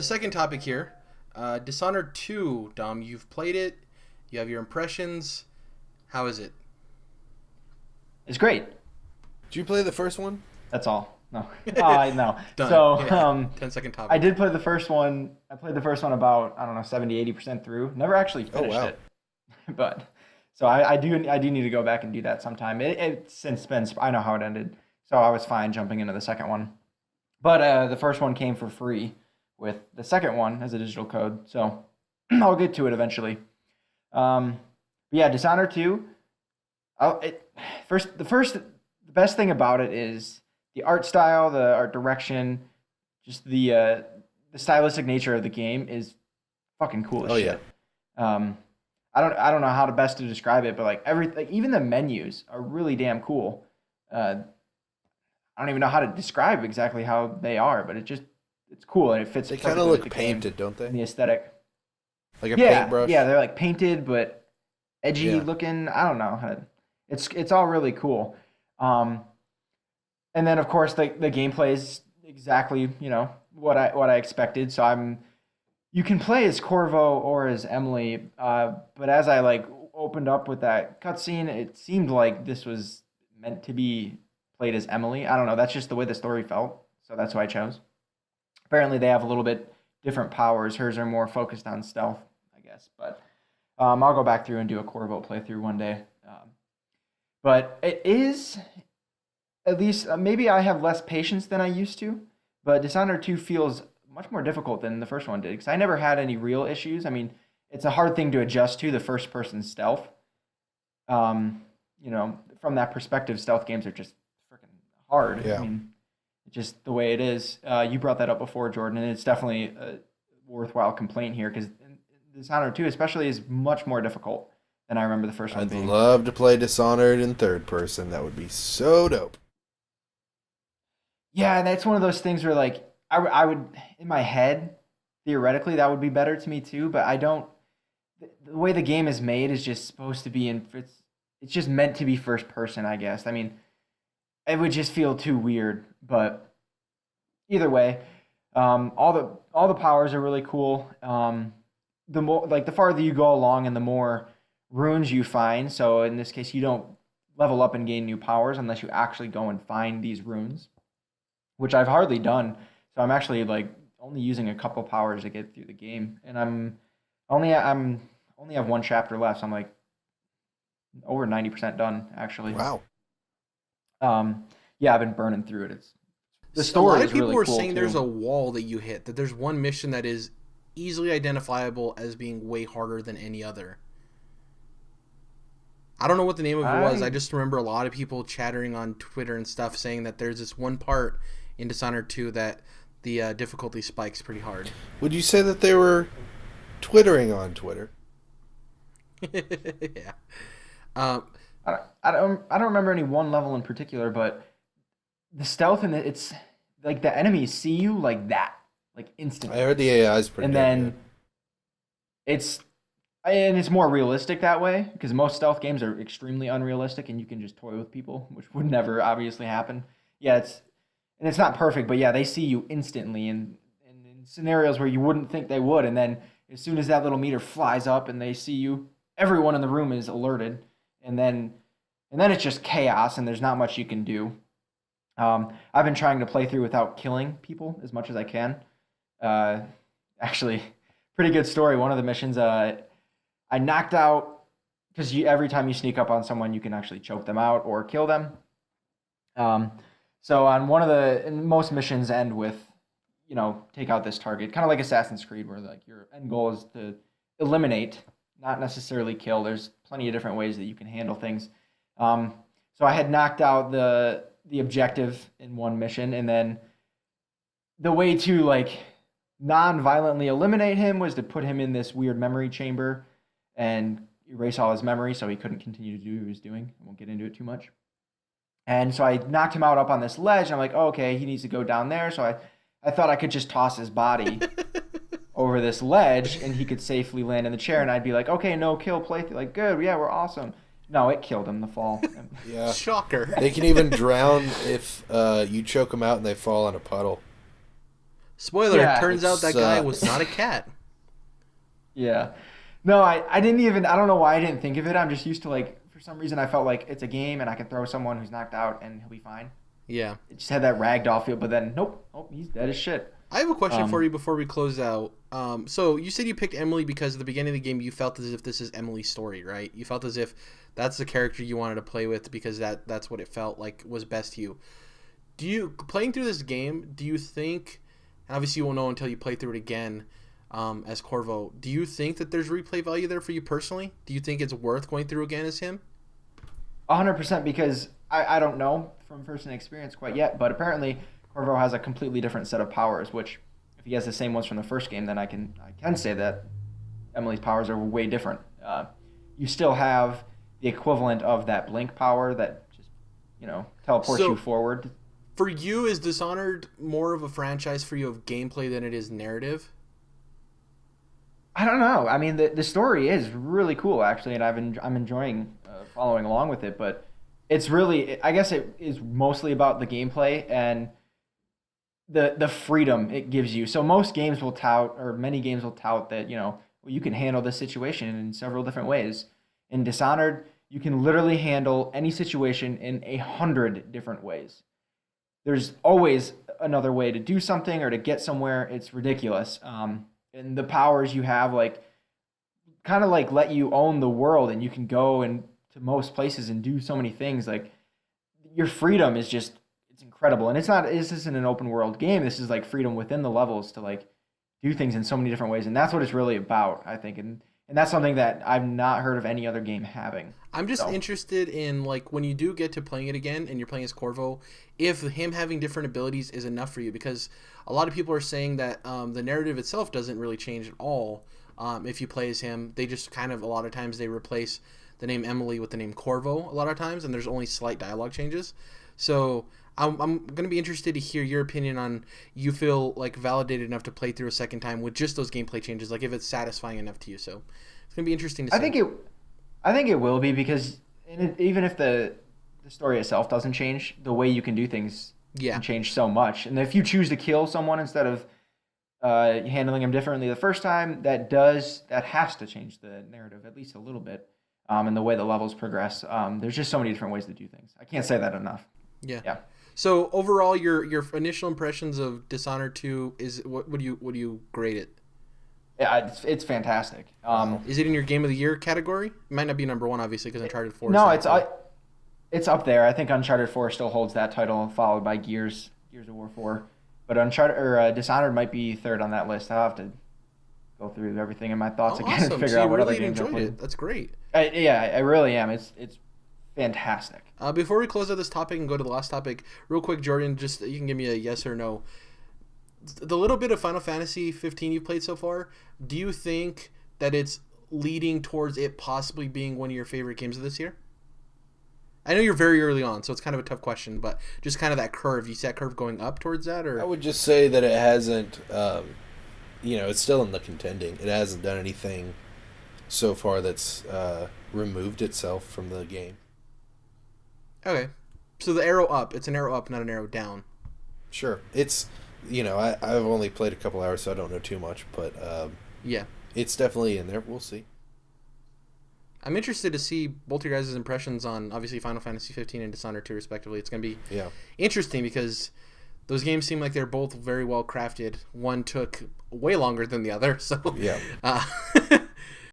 the second topic here, Dishonored 2, Dom, you've played it, you have your impressions. How is it? It's great. Did you play the first one? That's all. No. No. Done. So, Yeah. 10-second topic. I did play the first one. I played the first one about, I don't know, 70, 80% through. Never actually finished it. But, so I do need to go back and do that sometime. It's since been, I know how it ended. So I was fine jumping into the second one. But the first one came for free with the second one as a digital code. So I'll get to it eventually. But yeah, Dishonored 2. The best thing about it is the art style, the art direction, just the stylistic nature of the game is fucking cool as shit. Yeah. I don't know how to best to describe it, but like even the menus are really damn cool. I don't even know how to describe exactly how they are, but it's cool and it fits. They kind of look painted, don't they? The aesthetic. Like a paintbrush. Yeah, they're like painted but edgy looking. I don't know. It's all really cool. And then of course the gameplay is exactly, what I expected. So you can play as Corvo or as Emily, but as I opened up with that cutscene, it seemed like this was meant to be played as Emily. I don't know, that's just the way the story felt, so that's who I chose. Apparently they have a little bit different powers. Hers are more focused on stealth, I guess, but I'll go back through and do a Corvo playthrough one day. But it is, at least, maybe I have less patience than I used to, but Dishonored 2 feels much more difficult than the first one did, because I never had any real issues. I mean, it's a hard thing to adjust to, the first-person stealth. From that perspective, stealth games are just freaking hard. Yeah. I mean, it's just the way it is. You brought that up before, Jordan, and it's definitely a worthwhile complaint here, because Dishonored 2 especially is much more difficult than I remember the first one being. I'd love to play Dishonored in third person. That would be so dope. Yeah, and that's one of those things where, I would, in my head, theoretically, that would be better to me too, but I don't, the way the game is made is just supposed to be it's just meant to be first person, I guess. I mean, it would just feel too weird, but either way, all the powers are really cool. The more, the farther you go along and the more runes you find, so in this case, you don't level up and gain new powers unless you actually go and find these runes, which I've hardly done. So I'm actually only using a couple powers to get through the game, and I'm only have one chapter left. So I'm over 90% done actually. Wow. Yeah, I've been burning through it. The A story lot is of people really were cool saying too. there's a wall that you hit, that there's one mission that is easily identifiable as being way harder than any other. I don't know what the name of it was. I just remember a lot of people chattering on Twitter and stuff saying that there's this one part in Dishonored 2 that the difficulty spikes pretty hard. Would you say that they were twittering on Twitter? Yeah. I don't remember any one level in particular, but the stealth in it's the enemies see you like that, instantly. I heard the AI is pretty and good, then it's more realistic that way, because most stealth games are extremely unrealistic and you can just toy with people, which would never obviously happen. Yeah, it's not perfect, but yeah, they see you instantly in scenarios where you wouldn't think they would, and then as soon as that little meter flies up and they see you, everyone in the room is alerted, and then it's just chaos and there's not much you can do. I've been trying to play through without killing people as much as I can. Actually, pretty good story. One of the missions, I knocked out, because every time you sneak up on someone, you can actually choke them out or kill them. So on and most missions end with, take out this target, kind of like Assassin's Creed, where your end goal is to eliminate, not necessarily kill. There's plenty of different ways that you can handle things. So I had knocked out the objective in one mission, and then the way to non-violently eliminate him was to put him in this weird memory chamber and erase all his memory so he couldn't continue to do what he was doing. I won't get into it too much. And so I knocked him out up on this ledge, and I'm like, oh, okay, he needs to go down there. So I thought I could just toss his body over this ledge and he could safely land in the chair, and I'd be like, okay, no kill playthrough. Good, yeah, we're awesome. No, it killed him, the fall. Yeah. Shocker. They can even drown if you choke them out and they fall in a puddle. Spoiler, Yeah, it turns out that guy was not a cat. Yeah. No, I didn't even, I don't know why I didn't think of it. I'm just used to like, for some reason I felt like it's a game and I can throw someone who's knocked out and he'll be fine. Yeah. It just had that ragdoll feel, but then nope, he's dead as shit. I have a question for you before we close out. So you said you picked Emily because at the beginning of the game you felt as if this is Emily's story, right? You felt as if that's the character you wanted to play with because that's what it felt like was best to you. Do you, playing through this game, do you think, and obviously you won't know until you play through it again as Corvo, do you think that there's replay value there for you personally? Do you think it's worth going through again as him? 100%, because I don't know from first-hand experience quite yet, but apparently Corvo has a completely different set of powers, which if he has the same ones from the first game, then I can say that Emily's powers are way different. You still have the equivalent of that blink power that just, teleports you forward. For you, is Dishonored more of a franchise for you of gameplay than it is narrative? I don't know. I mean, the story is really cool, actually, and I'm enjoying following along with it, but it's really, I guess it is mostly about the gameplay and the freedom it gives you. So most games will tout, or many games will tout that, you can handle this situation in several different ways. In Dishonored, you can literally handle any situation in 100 different ways. There's always another way to do something or to get somewhere. It's ridiculous. And the powers you have, kind of let you own the world, and you can go and to most places and do so many things. Like, your freedom is just, it's incredible. And this isn't an open world game. This is like freedom within the levels to do things in so many different ways. And that's what it's really about, I think. And that's something that I've not heard of any other game having. I'm just interested in, when you do get to playing it again and you're playing as Corvo, if him having different abilities is enough for you, because a lot of people are saying that the narrative itself doesn't really change at all if you play as him. They just kind of, a lot of times, they replace the name Emily with the name Corvo a lot of times, and there's only slight dialogue changes. So I'm going to be interested to hear your opinion on, you feel validated enough to play through a second time with just those gameplay changes, if it's satisfying enough to you. So it's going to be interesting to see. I think it will be, because even if the story itself doesn't change, the way you can do things can change so much. And if you choose to kill someone instead of handling them differently the first time, that has to change the narrative at least a little bit, and the way the levels progress. There's just so many different ways to do things. I can't say that enough. Yeah. So overall, your initial impressions of Dishonored 2 is, what do you grade it? Yeah, it's fantastic. Is it in your Game of the Year category? It might not be number one, obviously, because Uncharted 4. No, it's up there. I think Uncharted 4 still holds that title, followed by Gears of War 4. But Dishonored might be third on that list. I'll have to go through everything in my thoughts again and figure out what other games I played. That's great. I really am. It's fantastic. Before we close out this topic and go to the last topic, real quick, Jordan, just you can give me a yes or no. The little bit of Final Fantasy 15 you've played so far, do you think that it's leading towards it possibly being one of your favorite games of this year? I know you're very early on, so it's kind of a tough question, but just kind of that curve. You see that curve going up towards that? Or I would just say that it hasn't, it's still in the contending. It hasn't done anything so far that's removed itself from the game. Okay. So the arrow up, it's an arrow up, not an arrow down. Sure. It's, I've only played a couple hours, so I don't know too much, but yeah, it's definitely in there. We'll see. I'm interested to see both your guys' impressions on, obviously, Final Fantasy 15 and Dishonored 2, respectively. It's going to be interesting because those games seem like they're both very well crafted. One took way longer than the other, so